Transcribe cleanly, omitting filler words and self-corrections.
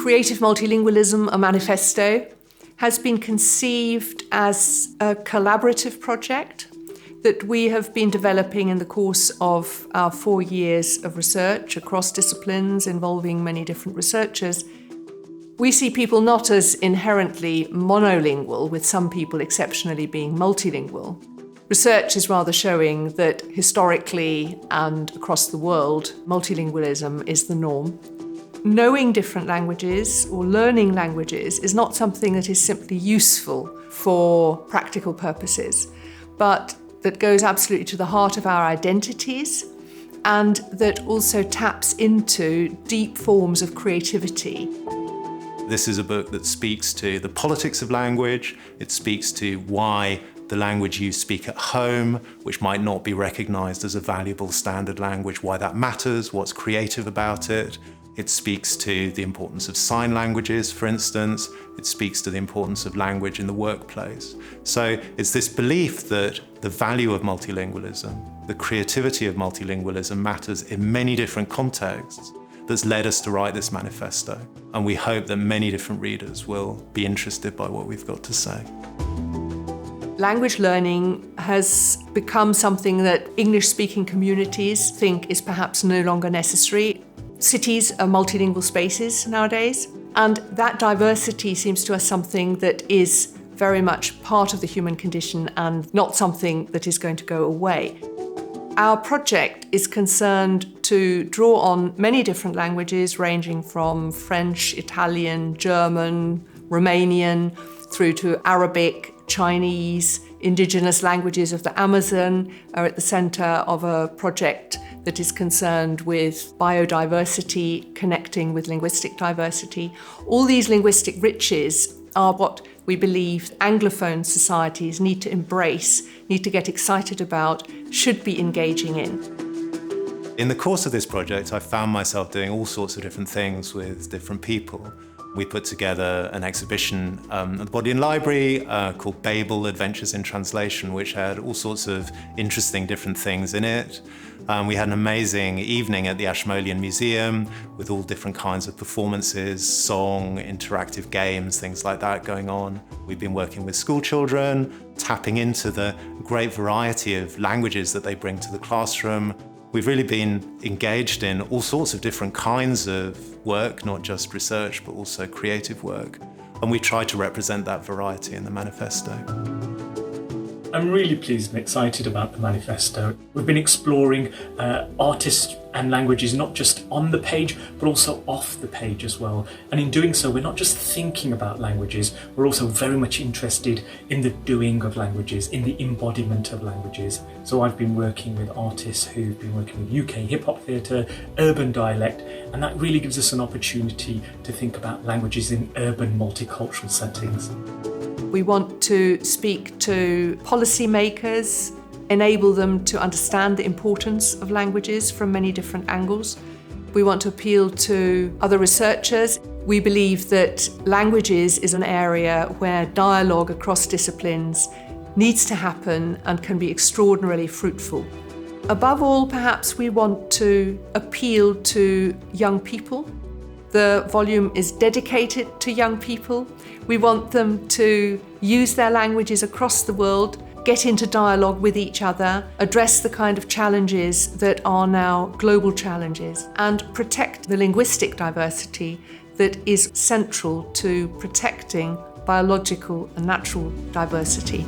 Creative Multilingualism, a manifesto, has been conceived as a collaborative project that we have been developing in the course of our 4 years of research across disciplines involving many different researchers. We see people not as inherently monolingual, with some people exceptionally being multilingual. Research is rather showing that historically and across the world, multilingualism is the norm. Knowing different languages or learning languages is not something that is simply useful for practical purposes, but that goes absolutely to the heart of our identities and that also taps into deep forms of creativity. This is a book that speaks to the politics of language. It speaks to why the language you speak at home, which might not be recognized as a valuable standard language, why that matters, what's creative about it. It speaks to the importance of sign languages, for instance. It speaks to the importance of language in the workplace. So it's this belief that the value of multilingualism, the creativity of multilingualism matters in many different contexts that's led us to write this manifesto. And we hope that many different readers will be interested by what we've got to say. Language learning has become something that English-speaking communities think is perhaps no longer necessary. Cities are multilingual spaces nowadays, and that diversity seems to us something that is very much part of the human condition and not something that is going to go away. Our project is concerned to draw on many different languages, ranging from French, Italian, German, Romanian, through to Arabic, Chinese. Indigenous languages of the Amazon are at the centre of a project that is concerned with biodiversity, connecting with linguistic diversity. All these linguistic riches are what we believe Anglophone societies need to embrace, need to get excited about, should be engaging in. In the course of this project, I found myself doing all sorts of different things with different people. We put together an exhibition at the Bodleian Library called Babel, Adventures in Translation, which had all sorts of interesting different things in it. We had an amazing evening at the Ashmolean Museum with all different kinds of performances, song, interactive games, things like that going on. We've been working with school children, tapping into the great variety of languages that they bring to the classroom. We've really been engaged in all sorts of different kinds of work, not just research, but also creative work. And we try to represent that variety in the manifesto. I'm really pleased and excited about the manifesto. We've been exploring artists and languages, not just on the page, but also off the page as well. And in doing so, we're not just thinking about languages, we're also very much interested in the doing of languages, in the embodiment of languages. So I've been working with artists who've been working with UK hip-hop theatre, urban dialect, and that really gives us an opportunity to think about languages in urban multicultural settings. We want to speak to policymakers, enable them to understand the importance of languages from many different angles. We want to appeal to other researchers. We believe that languages is an area where dialogue across disciplines needs to happen and can be extraordinarily fruitful. Above all, perhaps we want to appeal to young people. The volume is dedicated to young people. We want them to use their languages across the world, get into dialogue with each other, address the kind of challenges that are now global challenges, and protect the linguistic diversity that is central to protecting biological and natural diversity.